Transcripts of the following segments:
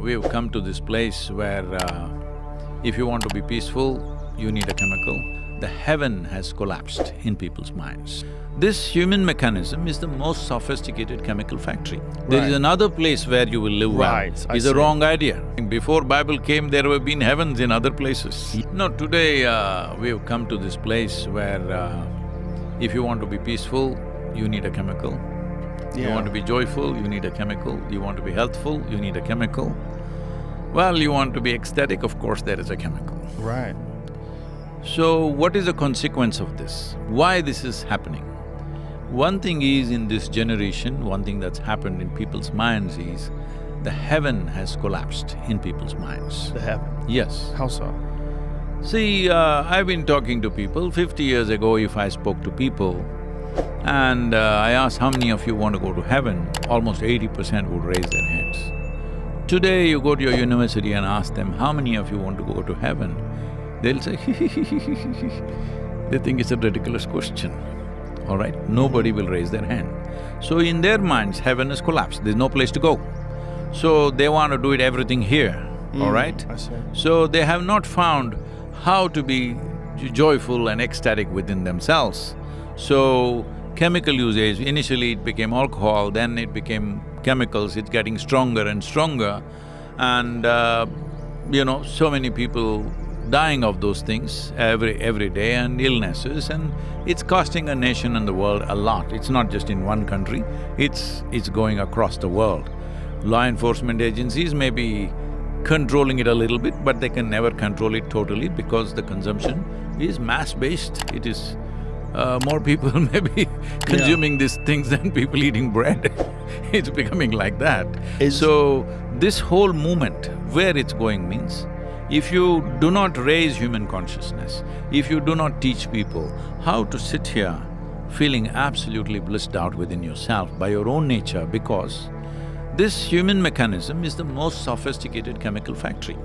we've come to this place where if you want to be peaceful, you need a chemical. The heaven has collapsed in people's minds. This human mechanism is the most sophisticated chemical factory. There is another place where you will live well. Is a wrong idea. Before Bible came, there have been heavens in other places. No, today we've come to this place where if you want to be peaceful, you need a chemical. You want to be joyful, you need a chemical. You want to be healthful, you need a chemical. Well, you want to be ecstatic, of course there is a chemical. Right. So, what is the consequence of this? Why this is happening? One thing is, in this generation, one thing that's happened in people's minds is, the heaven has collapsed in people's minds. The heaven? Yes. How so? See, I've been talking to people. 50 years ago, if I spoke to people and I asked, how many of you want to go to heaven? Almost 80% would raise their hands. Today, you go to your university and ask them, how many of you want to go to heaven? They'll say, They think it's a ridiculous question, all right? Nobody will raise their hand. So in their minds, heaven has collapsed, there's no place to go. So they want to do it everything here, all right? I see. So they have not found how to be joyful and ecstatic within themselves. So chemical usage, initially it became alcohol, then it became chemicals, it's getting stronger and stronger. And so many people dying of those things every day, and illnesses, and it's costing a nation and the world a lot. It's not just in one country, it's going across the world. Law enforcement agencies may be controlling it a little bit, but they can never control it totally because the consumption is mass-based. It is… more people may be consuming these things than people eating bread. It's becoming like that. So, this whole movement, where it's going means, if you do not raise human consciousness, if you do not teach people how to sit here feeling absolutely blissed out within yourself by your own nature, because this human mechanism is the most sophisticated chemical factory.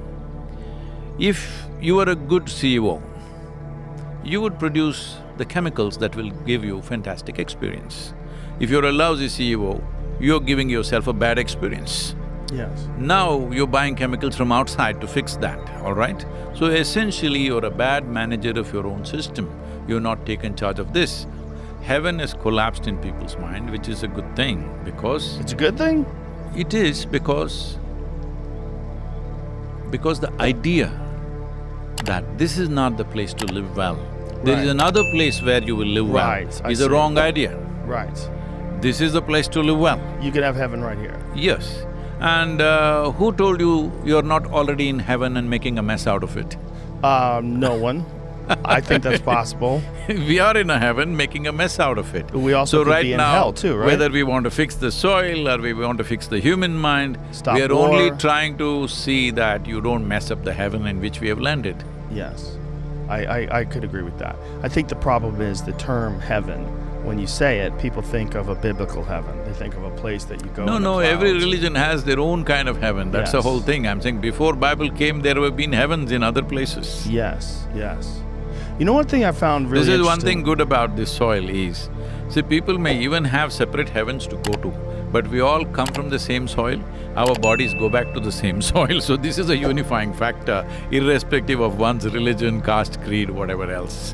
If you are a good CEO, you would produce the chemicals that will give you fantastic experience. If you're a lousy CEO, you're giving yourself a bad experience. Yes. Now you're buying chemicals from outside to fix that, all right? So essentially, you're a bad manager of your own system. You're not taken charge of this. Heaven has collapsed in people's mind, which is a good thing because… It's a good thing? It is because the idea that this is not the place to live well, there is another place where you will live well, is a wrong idea. Right. This is the place to live well. You can have heaven right here. Yes. And who told you you're not already in heaven and making a mess out of it? No one. I think that's possible. We are in a heaven making a mess out of it. But we also could be in hell too, right? Whether we want to fix the soil or we want to fix the human mind, we are only trying to see that you don't mess up the heaven in which we have landed. Yes, I could agree with that. I think the problem is the term heaven. When you say it, people think of a biblical heaven. They think of a place that you go in the No, clouds. every religion has their own kind of heaven, that's the whole thing. I'm saying before Bible came, there have been heavens in other places. Yes, yes. You know, one thing I found really This is one thing good about this soil is, see, people may even have separate heavens to go to, but we all come from the same soil, our bodies go back to the same soil, so this is a unifying factor, irrespective of one's religion, caste, creed, whatever else.